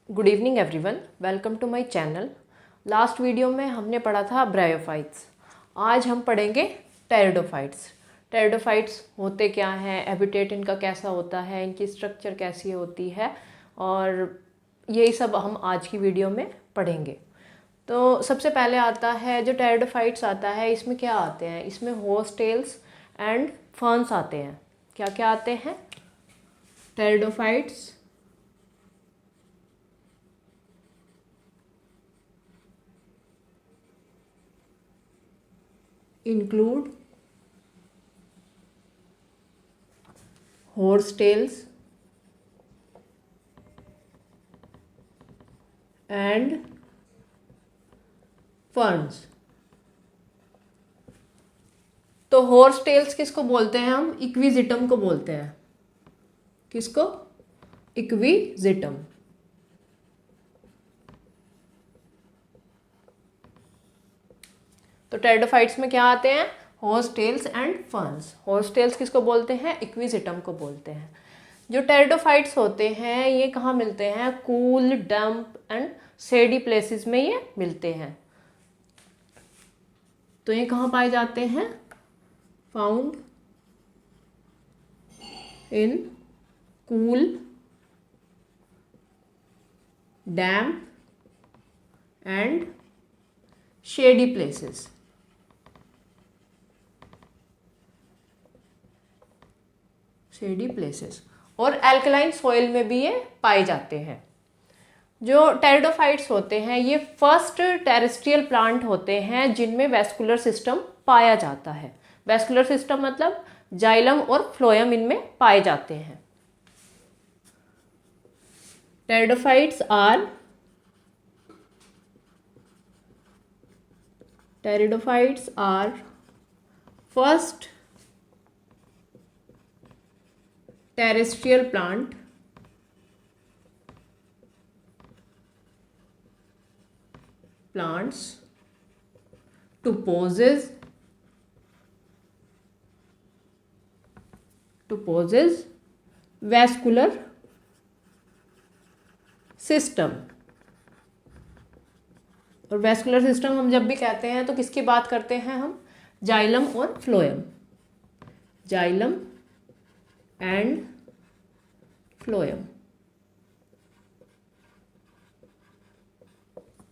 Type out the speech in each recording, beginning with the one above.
Good evening everyone, welcome to my channel. Last video में हमने पढ़ा था ब्रायोफाइट्स। आज हम पढ़ेंगे टेरिडोफाइट्स। टेरिडोफाइट्स होते क्या हैं, हैबिटेट इनका कैसा होता है, इनकी स्ट्रक्चर कैसी होती है, और यही सब हम आज की वीडियो में पढ़ेंगे। तो सबसे पहले आता है जो टेरिडोफाइट्स आता है, इसमें क्या आते हैं, इसमें होर्स टेल्स एंड फर्न्स आते हैं। क्या क्या आते हैं? Pteridophytes include horsetails and ferns। तो हॉर्स टेल्स किसको बोलते हैं? हम इक्विजिटम को बोलते हैं। किसको? इक्विजिटम। तो टेरिडोफाइट्स में क्या आते हैं? Horse tails and ferns. Horse tails किसको बोलते हैं? इक्विजिटम को बोलते हैं। जो टेरिडोफाइट्स होते हैं ये कहाँ मिलते हैं? Cool, damp and shady places में ये मिलते हैं। तो ये कहाँ पाए जाते हैं? Found in cool, damp and shady places. Shady places और एल्कलाइन सॉइल में भी ये पाए जाते हैं। जो टेरिडोफाइट्स होते हैं ये फर्स्ट टेरेस्ट्रियल प्लांट होते हैं जिनमें वेस्कुलर सिस्टम पाया जाता है। वेस्कुलर सिस्टम मतलब जाइलम और फ्लोएम इनमें पाए जाते हैं। Pteridophytes are first terrestrial plants to possess vascular system। और वेस्कुलर सिस्टम हम जब भी कहते हैं तो किसकी बात करते हैं हम? जाइलम और फ्लोएम। Xylem and phloem.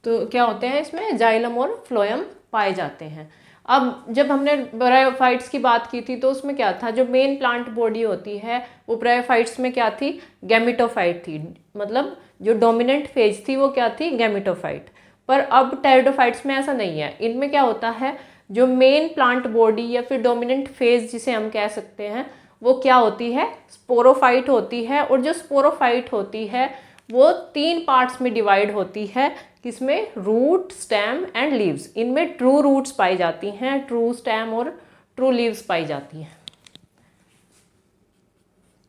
तो क्या होते हैं इसमें? जाइलम और फ्लोएम पाए जाते हैं। अब जब हमने ब्रायोफाइट्स की बात की थी तो उसमें क्या था? जो मेन प्लांट बॉडी होती है वो ब्रायोफाइट्स में क्या थी? गैमेटोफाइट थी। मतलब जो डोमिनेंट फेज थी वो क्या थी? गैमेटोफाइट। पर अब टेरिडोफाइट्स में ऐसा नहीं है। इनमें क्या होता है? जो मेन प्लांट बॉडी या फिर डोमिनेंट फेज जिसे हम कह सकते हैं वो क्या होती है? स्पोरोफाइट होती है। और जो स्पोरोफाइट होती है वो 3 पार्ट्स में डिवाइड होती है। किसमें? Root, stem and leaves. इनमें ट्रू रूट्स पाई जाती हैं, ट्रू स्टेम और ट्रू लीव्स पाई जाती हैं।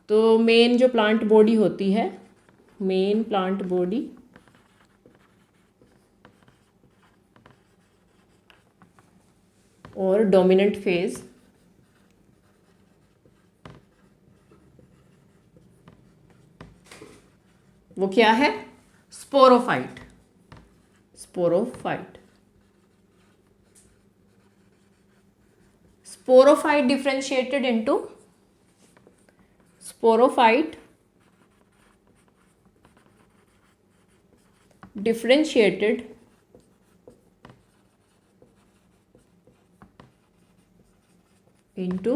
तो मेन जो प्लांट बॉडी होती है, मेन प्लांट बॉडी और डोमिनेंट फेज वो क्या है? Sporophyte. Sporophyte. Sporophyte differentiated into sporophyte differentiated into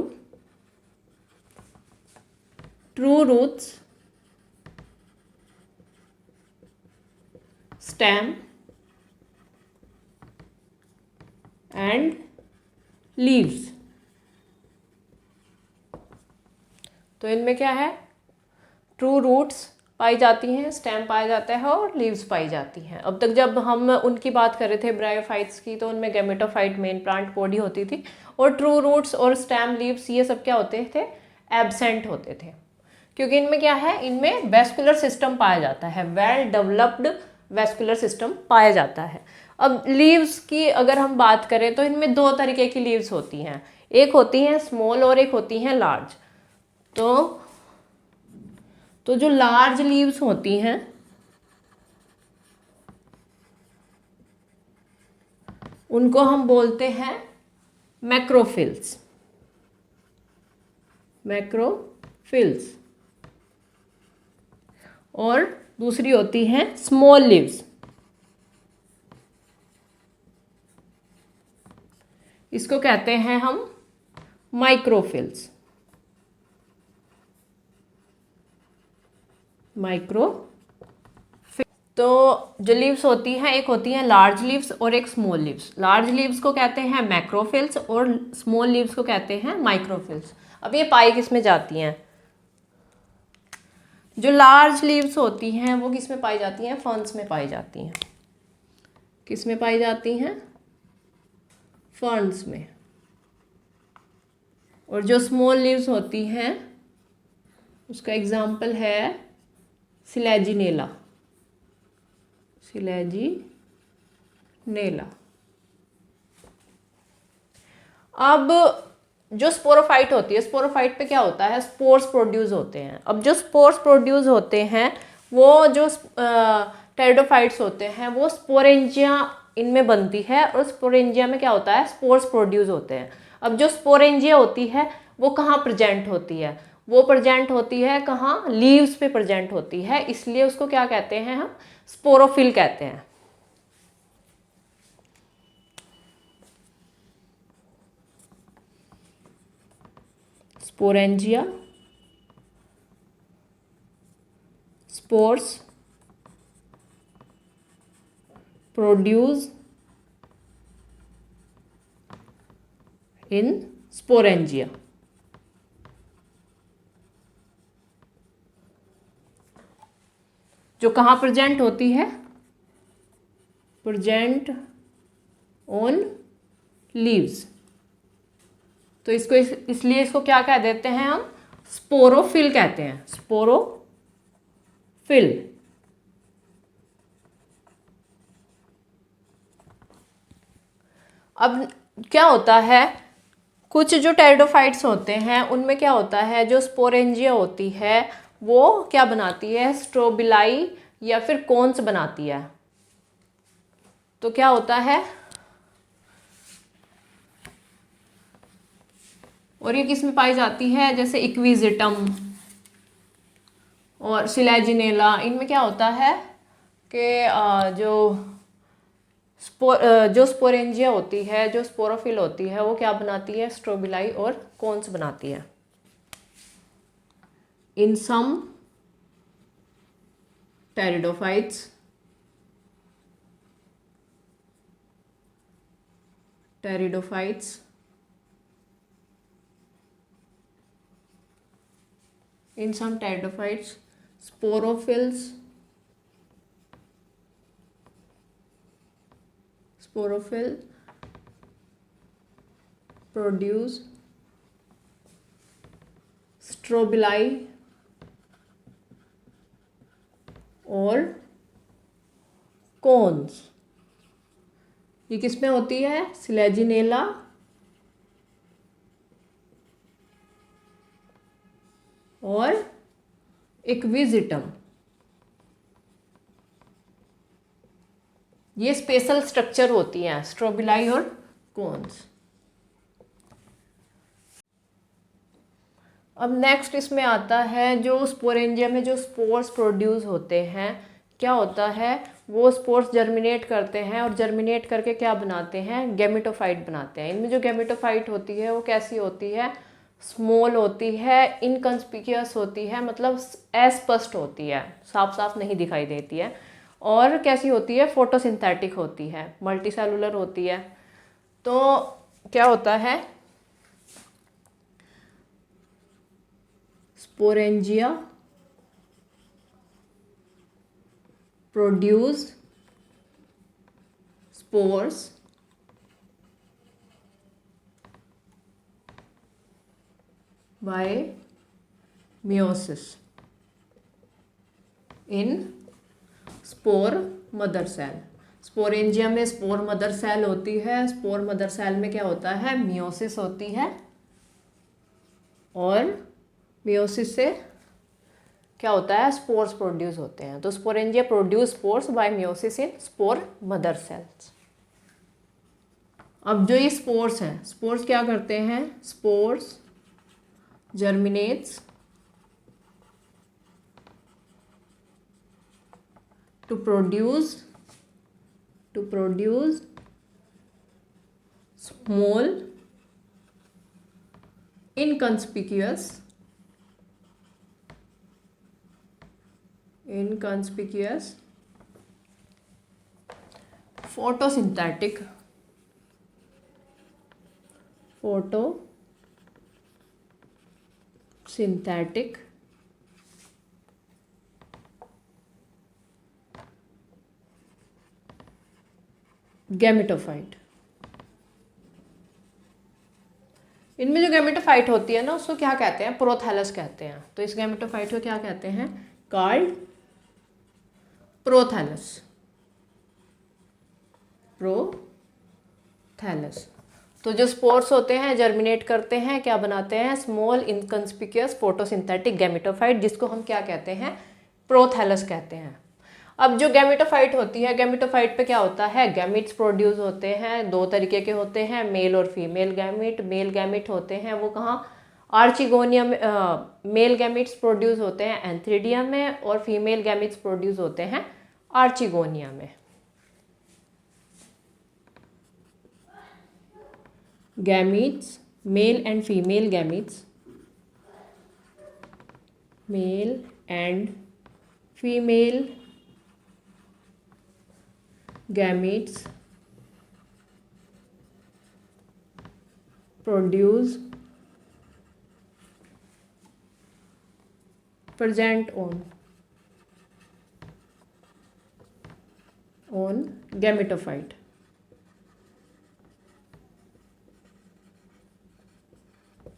true roots, stem and leaves। तो इनमें क्या है? ट्रू रूट्स पाई जाती हैं, स्टेम पाया जाता है और लीव्स पाई जाती हैं। अब तक जब हम उनकी बात कर रहे थे ब्रायोफाइट्स की तो उनमें गैमेटोफाइट मेन प्लांट बॉडी होती थी और ट्रू रूट्स और स्टेम, लीव्स ये सब क्या होते थे? एब्सेंट होते थे। क्योंकि इनमें क्या है? इनमें वेस्कुलर सिस्टम पाया जाता है, वेल डेवलप्ड वेस्कुलर सिस्टम पाया जाता है। अब लीव्स की अगर हम बात करें तो इनमें 2 तरीके की लीव्स होती हैं। एक होती हैं स्मॉल और एक होती हैं लार्ज। तो जो लार्ज लीव्स होती हैं उनको हम बोलते हैं मैक्रोफिल्स। मैक्रोफिल्स। और दूसरी होती है स्मॉल लीव्स, इसको कहते हैं हम माइक्रोफिल्स। तो जो लीव्स होती हैं, एक होती हैं लार्ज लीव्स और एक स्मॉल लीव्स। लार्ज लीव्स को कहते हैं मैक्रोफिल्स और स्मॉल लीव्स को कहते हैं माइक्रोफिल्स। अब ये पाई किस में जाती हैं? जो लार्ज लीव्स होती हैं वो किस में पाई जाती हैं? फर्न्स में पाई जाती हैं। किस में पाई जाती हैं? फर्न्स में। और जो स्मॉल लीव्स होती हैं उसका एग्जाम्पल है सिलेजिनेला। सिलेजिनेला। अब जो स्पोरोफाइट होती है, स्पोरोफाइट पे क्या होता है? स्पोर्स प्रोड्यूस होते हैं। अब जो स्पोर्स प्रोड्यूस होते हैं वो जो टेरिडोफाइट्स होते हैं वो स्पोरेंजिया इनमें बनती है, और स्पोरेंजिया में क्या होता है? स्पोर्स प्रोड्यूस होते हैं। अब जो स्पोरेंजिया होती है वो कहाँ प्रेजेंट होती है? वो प्रेजेंट होती है कहाँ? लीव्स पे प्रेजेंट होती है, इसलिए उसको क्या कहते हैं हम? स्पोरोफिल कहते हैं। Sporangia, spores produce in sporangia. जो कहाँ प्रेजेंट होती है? Present on leaves. तो इसको इसलिए इसको क्या कह देते हैं हम? स्पोरोफिल कहते हैं। स्पोरोफिल। अब क्या होता है, कुछ जो टेरिडोफाइट्स होते हैं उनमें क्या होता है, जो स्पोरेंजिया होती है वो क्या बनाती है? स्ट्रोबिलाई या फिर कोन्स बनाती है। तो क्या होता है, और ये किस में पाई जाती है? जैसे इक्विजिटम और सिलेजिनेला, इनमें क्या होता है कि जो स्पोरेंजिया होती है, जो स्पोरोफिल होती है, वो क्या बनाती है? स्ट्रोबिलाई और कोन्स बनाती है। इन सम टेरिडोफाइट्स sporophils produce strobili और कोन्स। ये किस में होती है? सिलेजिनेला और इक्विजिटम। ये स्पेशल स्ट्रक्चर होती हैं, स्ट्रोबिलाई और कोन्स। अब नेक्स्ट इसमें आता है जो स्पोरेंजिया में जो स्पोर्स प्रोड्यूस होते हैं, क्या होता है? वो स्पोर्स जर्मिनेट करते हैं और जर्मिनेट करके क्या बनाते हैं? गैमेटोफाइट बनाते हैं। इनमें जो गैमेटोफाइट होती है वो कैसी होती है? स्मॉल होती है, इनकंस्पिक्यूअस होती है, मतलब अस्पष्ट होती है, साफ साफ नहीं दिखाई देती है। और कैसी होती है? फोटोसिंथेटिक होती है, मल्टीसेलुलर होती है। तो क्या होता है? Sporangia produce spores by meiosis in spore mother cell. Sporangia में स्पोर मदर सेल होती है। स्पोर मदर सेल में क्या होता है? मियोसिस होती है, और मियोसिस से क्या होता है? स्पोर्स प्रोड्यूस होते हैं। तो sporangia produce spores by meiosis in spore mother cells. अब जो ये स्पोर्स हैं, स्पोर्स क्या करते हैं? Spores germinates to produce small inconspicuous photosynthetic gametophyte. इनमें जो गैमेटोफाइट होती है ना, उसको क्या कहते हैं? प्रोथैलस कहते हैं। तो इस गैमेटोफाइट को क्या कहते हैं? Called prothallus. तो जो स्पोर्स होते हैं जर्मिनेट करते हैं, क्या बनाते हैं? स्मॉल इनकंस्पिक्यूअस फोटोसिंथेटिक गैमेटोफाइट, जिसको हम क्या कहते हैं? प्रोथैलस कहते हैं। अब जो गैमेटोफाइट होती है, गैमेटोफाइट पे क्या होता है? गैमिट्स प्रोड्यूस होते हैं, दो तरीके के होते हैं, मेल और फीमेल गैमिट। मेल गैमिट होते हैं वो कहाँ? आर्चिगोनिया में। मेल गैमिट्स प्रोड्यूस होते हैं एंथ्रीडियम में, और फीमेल गैमिट्स प्रोड्यूस होते हैं आर्चिगोनिया में। Gametes, male and female gametes, male and female gametes produce present on gametophyte।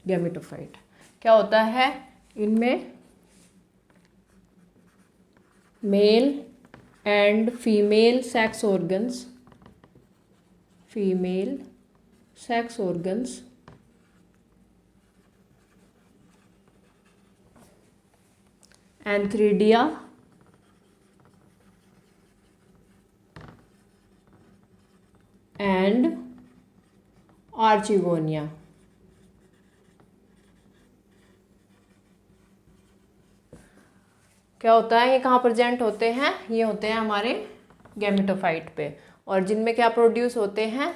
Gametophyte क्या होता है? इनमें male and female sex organs antheridia and archegonia. क्या होता है? ये कहाँ प्रेजेंट होते हैं? ये होते हैं हमारे गैमेटोफाइट पे, और जिनमें क्या प्रोड्यूस होते हैं?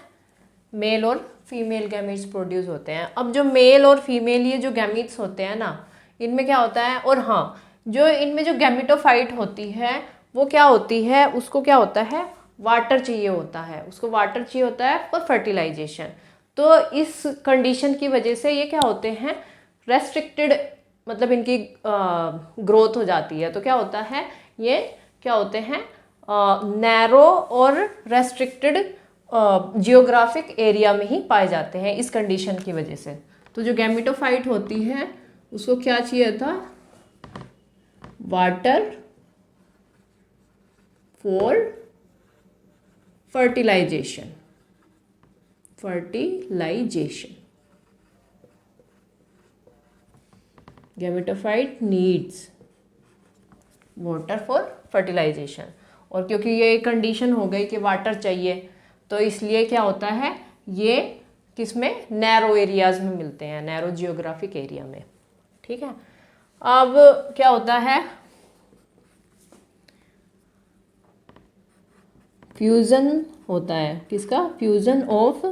मेल और फीमेल गैमीट्स प्रोड्यूस होते हैं। अब जो मेल और फीमेल ये जो गैमीट्स होते हैं ना, इनमें क्या होता है? और हाँ, जो इनमें जो गैमेटोफाइट होती है वो क्या होती है? उसको क्या होता है? वाटर चाहिए होता है, उसको वाटर चाहिए होता है फॉर फर्टिलाइजेशन। तो इस कंडीशन की वजह से ये क्या होते हैं? रेस्ट्रिक्टेड, मतलब इनकी ग्रोथ हो जाती है। तो क्या होता है? ये क्या होते हैं? नैरो और रेस्ट्रिक्टेड जियोग्राफिक एरिया में ही पाए जाते हैं इस कंडीशन की वजह से। तो जो गैमेटोफाइट होती है उसको क्या चाहिए था? Water for fertilisation. Gametophyte needs water for fertilisation. और क्योंकि ये कंडीशन हो गई कि वाटर चाहिए, तो इसलिए क्या होता है? ये किसमें? नैरो एरियाज में मिलते हैं, नैरो जियोग्राफिक एरिया में। ठीक है। अब क्या होता है? फ्यूजन होता है। किसका? Fusion of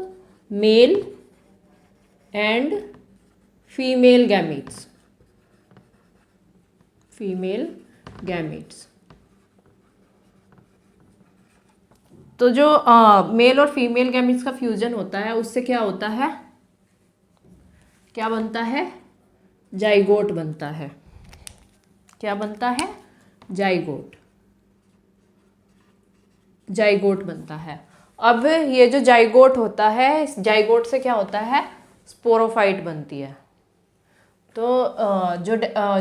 male and female gametes. तो जो मेल और फीमेल गैमीट्स का फ्यूजन होता है, उससे क्या होता है? क्या बनता है? जाइगोट बनता है। क्या बनता है? जाइगोट बनता है। अब ये जो जाइगोट होता है, इस जाइगोट से क्या होता है? स्पोरोफाइट बनती है। तो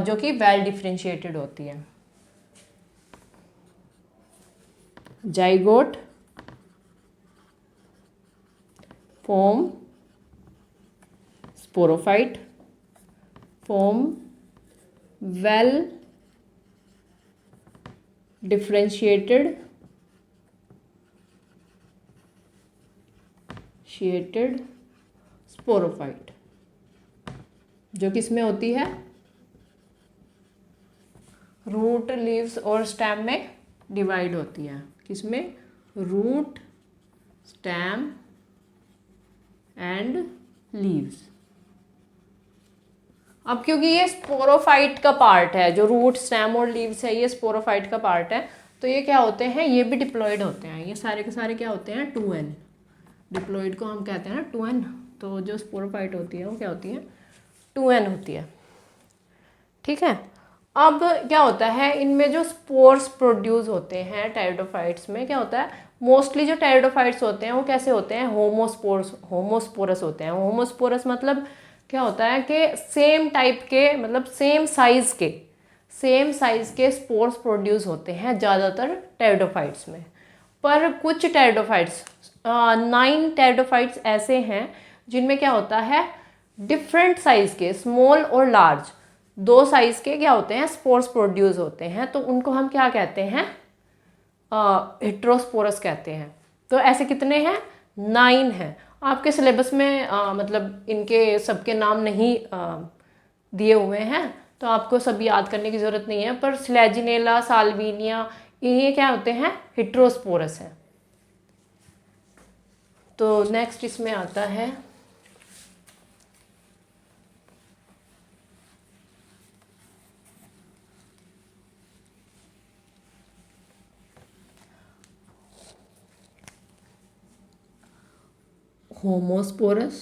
जो कि वेल डिफरेंशिएटेड होती है। Zygote form sporophyte, form well differentiated differentiated sporophyte, जो किस में होती है, रूट, लीव्स और स्टेम में डिवाइड होती है। किसमें, रूट, स्टेम एंड लीव्स। अब क्योंकि ये स्पोरोफाइट का पार्ट है, जो रूट, स्टेम और लीव्स है ये स्पोरोफाइट का पार्ट है, तो ये क्या होते हैं, ये भी डिप्लॉयड होते हैं। ये सारे के सारे क्या होते हैं, 2n। डिप्लॉयड को हम कहते हैं ना 2n, तो जो स्पोरोफाइट होती है वो क्या होती है, 2n होती है। ठीक है। अब क्या होता है, इनमें जो स्पोर्स प्रोड्यूस होते हैं टेरिडोफाइट्स में, क्या होता है, मोस्टली जो टेरिडोफाइट्स होते हैं वो कैसे होते हैं, होमोस्पोरस होते हैं। होमोस्पोरस मतलब क्या होता है कि सेम टाइप के, मतलब सेम साइज के स्पोर्स प्रोड्यूस होते हैं ज़्यादातर टेरिडोफाइट्स में। पर कुछ टेरिडोफाइट्स, 9 टेरिडोफाइट्स ऐसे हैं जिनमें क्या होता है, डिफरेंट साइज के, स्मॉल और लार्ज, 2 साइज के क्या होते हैं, स्पोर्स प्रोड्यूस होते हैं। तो उनको हम क्या कहते हैं, हेट्रोस्पोरस कहते हैं। तो ऐसे कितने हैं, 9 हैं। आपके सिलेबस में मतलब इनके सबके नाम नहीं दिए हुए हैं, तो आपको सब याद करने की ज़रूरत नहीं है। पर स्लेजिनेला, साल्विनिया, ये क्या होते हैं, हेट्रोस्पोरस है। तो नेक्स्ट इसमें आता है होमोस्पोरस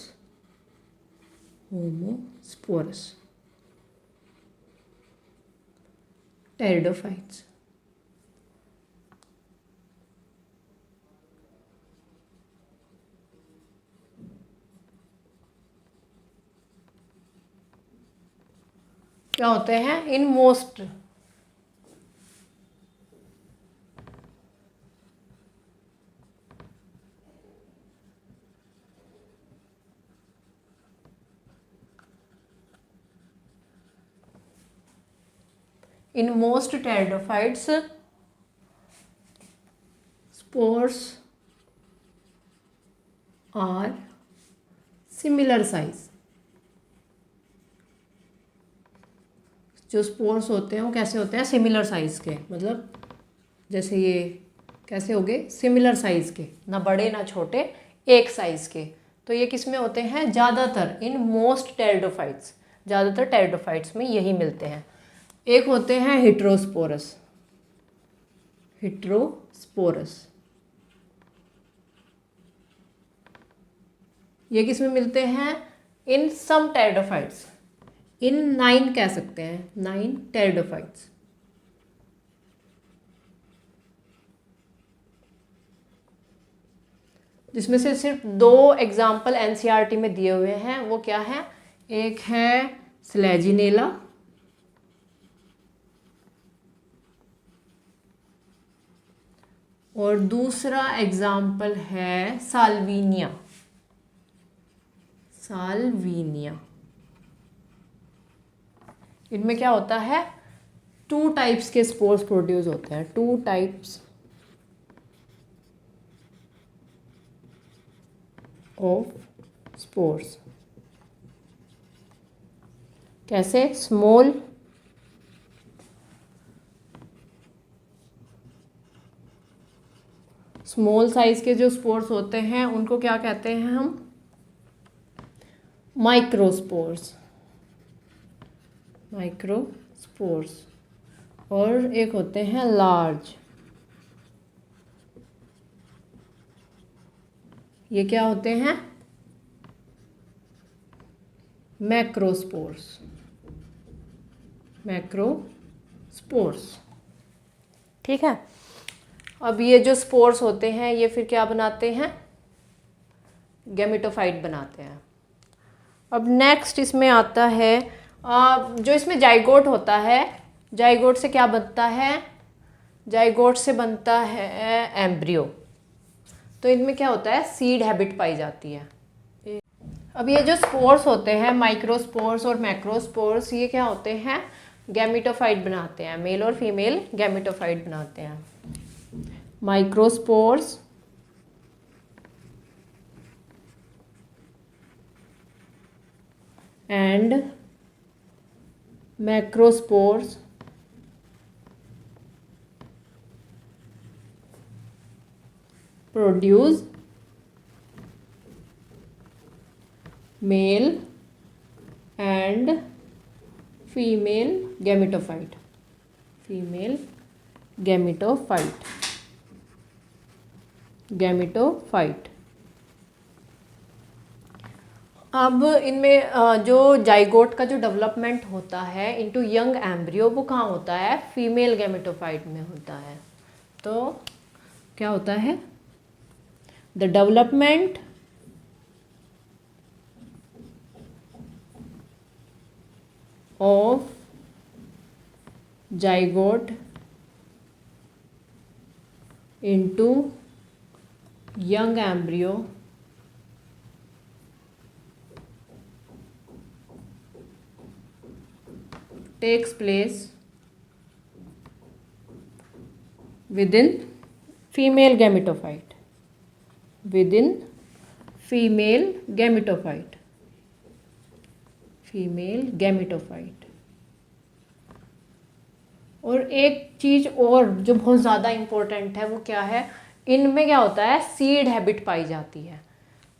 टेरिडोफाइट्स। क्या होते हैं, in most pteridophytes spores are similar size। जो स्पोर्स होते हैं वो कैसे होते हैं, सिमिलर साइज के, मतलब जैसे ये कैसे हो गए, सिमिलर साइज के, ना बड़े ना छोटे, एक साइज के। तो ये किस में होते हैं, ज़्यादातर इन मोस्ट टेरिडोफाइट्स, ज़्यादातर टेरिडोफाइट्स में यही मिलते हैं। एक होते हैं हेट्रोस्पोरस, ये किस में मिलते हैं, इन सम टेरिडोफाइट्स, इन 9 कह सकते हैं, 9 टेरिडोफाइट्स। जिसमें से सिर्फ 2 एग्जाम्पल एनसीईआरटी में दिए हुए हैं। वो क्या है, एक है स्लेजिनेला और दूसरा एग्जाम्पल है साल्विनिया। इनमें क्या होता है, 2 टाइप्स के स्पोर्स प्रोड्यूस होते हैं, 2 टाइप्स ऑफ स्पोर्स। कैसे, स्मॉल साइज के जो स्पोर्स होते हैं उनको क्या कहते हैं हम, माइक्रोस्पोर्स। और एक होते हैं लार्ज, ये क्या होते हैं, मैक्रोस्पोर्स। ठीक है। अब ये जो स्पोर्स होते हैं ये फिर क्या बनाते हैं, गैमेटोफाइट बनाते हैं। अब नेक्स्ट इसमें आता है जो इसमें जाइगोट होता है, जाइगोट से क्या बनता है, जाइगोट से बनता है एम्ब्रियो। तो इनमें क्या होता है, सीड हैबिट पाई जाती है। अब ये जो स्पोर्स होते हैं, माइक्रोस्पोर्स और मैक्रोस्पोर्स, ये क्या होते हैं, गैमेटोफाइट बनाते हैं, मेल और फीमेल गैमेटोफाइट बनाते हैं। Microspores and macrospores produce male and female gametophyte. Female gametophyte. अब इनमें जो जाइगोट का जो डेवलपमेंट होता है इनटू यंग एम्ब्रियो वो कहाँ होता है? फीमेल गैमेटोफाइट में होता है। तो क्या होता है? The development of zygote into young embryo takes place within female gametophyte. Within female gametophyte. Female gametophyte. और एक चीज़ और जो बहुत ज़्यादा इम्पोर्टेंट है वो क्या है? इनमें क्या होता है? सीड हैबिट पाई जाती है।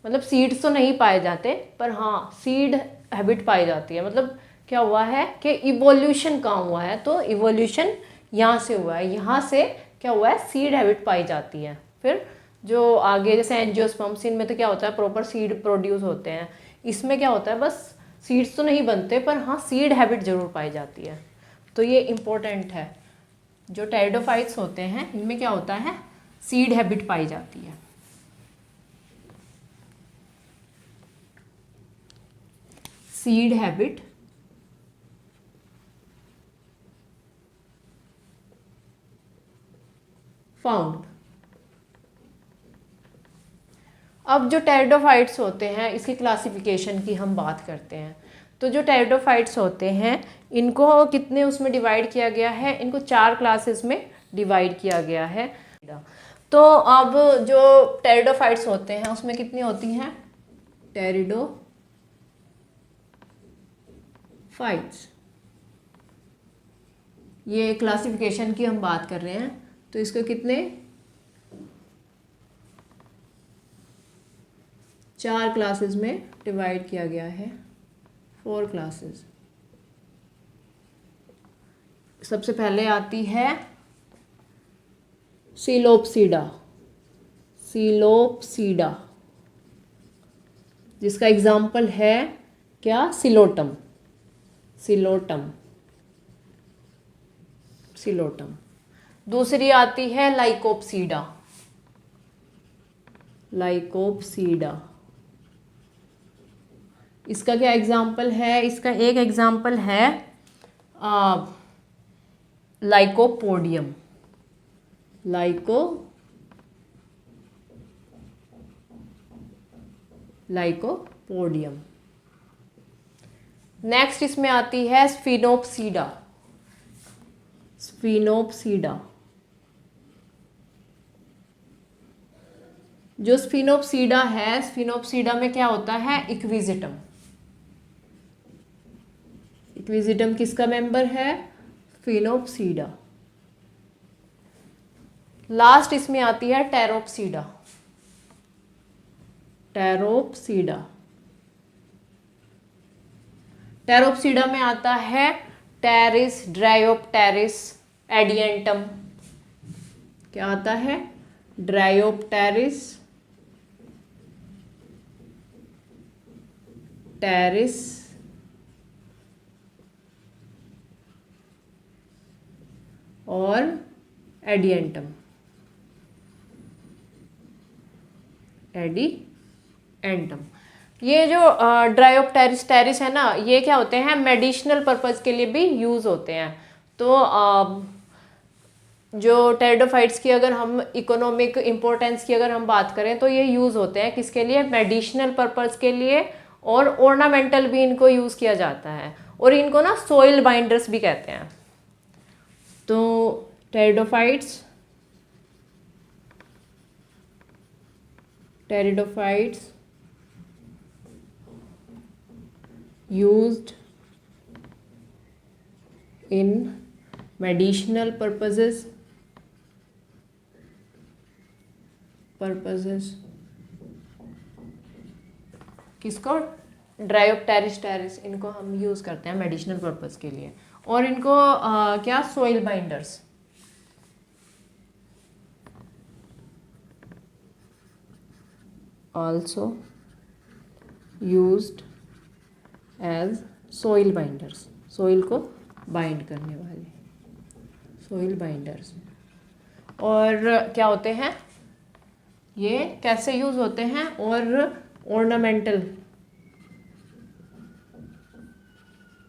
मतलब सीड्स तो नहीं पाए जाते पर हाँ सीड हैबिट पाई जाती है। मतलब क्या हुआ है कि इवोल्यूशन कहाँ हुआ है? तो इवोल्यूशन यहाँ से हुआ है। यहाँ से क्या हुआ है? सीड हैबिट पाई जाती है। फिर जो आगे जैसे एंजियोस्पर्म्स इनमें तो क्या होता है? प्रॉपर सीड प्रोड्यूस होते हैं। इसमें क्या होता है? बस सीड्स तो नहीं बनते पर हाँ सीड हैबिट जरूर पाई जाती है। तो ये इम्पोर्टेंट है। जो टेरिडोफाइट्स होते हैं इनमें क्या होता है? सीड हैबिट पाई जाती है। Seed habit found. अब जो टेरिडोफाइट्स होते हैं इसकी क्लासिफिकेशन की हम बात करते हैं। तो जो टेरिडोफाइट्स होते हैं इनको कितने उसमें डिवाइड किया गया है? इनको 4 क्लासेस में डिवाइड किया गया है। तो अब जो टेरिडोफाइट्स होते हैं उसमें कितनी होती हैं? टेरिडोफाइट्स, ये क्लासिफिकेशन की हम बात कर रहे हैं। तो इसको कितने 4 क्लासेस में डिवाइड किया गया है। 4 क्लासेस। सबसे पहले आती है सीलोपसीडा। सीलोपसीडा जिसका एग्जाम्पल है क्या? सिलोटम। सिलोटम। सिलोटम। दूसरी आती है लाइकोपसीडा। लाइकोपसीडा इसका क्या एग्जाम्पल है? इसका एक एग्जाम्पल है लाइकोपोडियम। लाइकोपोडियम। नेक्स्ट इसमें आती है स्फिनोप्सीडा। स्फिनोप्सीडा। जो स्फिनोप्सीडा है, स्फिनोप्सीडा में क्या होता है? इक्विजिटम। इक्विजिटम किसका मेंबर है? स्फिनोप्सीडा। लास्ट इसमें आती है टेरोप्सीडा। टेरोप्सीडा। टेरोप्सीडा में आता है टेरिस, ड्रायोप्टेरिस, एडियंटम। क्या आता है? ड्रायोप्टेरिस, टेरिस और एडियंटम। एडिएंटम। ये जो ड्रायोप्टेरिस टेरिस है ना, ये क्या होते हैं? मेडिसिनल पर्पस के लिए भी यूज़ होते हैं। तो जो टेरिडोफाइट्स की अगर हम इकोनॉमिक इम्पोर्टेंस की अगर हम बात करें तो ये यूज़ होते हैं किसके लिए? मेडिसिनल पर्पस के लिए। और ऑर्नामेंटल भी इनको यूज़ किया जाता है। और इनको ना सोइल बाइंडर्स भी कहते हैं। तो pteridophytes used in medicinal purposes किसको, ड्रायोप्टेरिस टेरिस, इनको हम यूज़ करते हैं मेडिसिनल पर्पस के लिए। और इनको क्या, soil binders, also used as soil binders, soil को बाइंड करने वाले सोइल बाइंडर्स। और क्या होते हैं ये, कैसे यूज़ होते हैं, और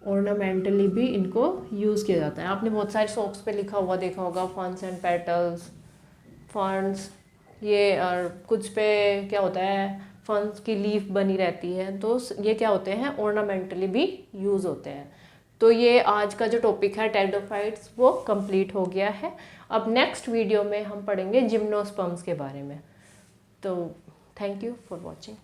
ऑर्नामेंटली भी इनको यूज़ किया जाता है। आपने बहुत सारे सोप्स पे लिखा हुआ देखा होगा, फर्न्स एंड पेटल्स, फर्न्स ये, और कुछ पे क्या होता है, फर्न्स की लीफ बनी रहती है, तो ये क्या होते हैं, ऑर्नामेंटली भी यूज़ होते हैं। तो ये आज का जो टॉपिक है टेरिडोफाइट्स वो कंप्लीट हो गया है। अब नेक्स्ट वीडियो में हम पढ़ेंगे जिम्नोस्पर्म्स के बारे में। तो थैंक यू फॉर वॉचिंग।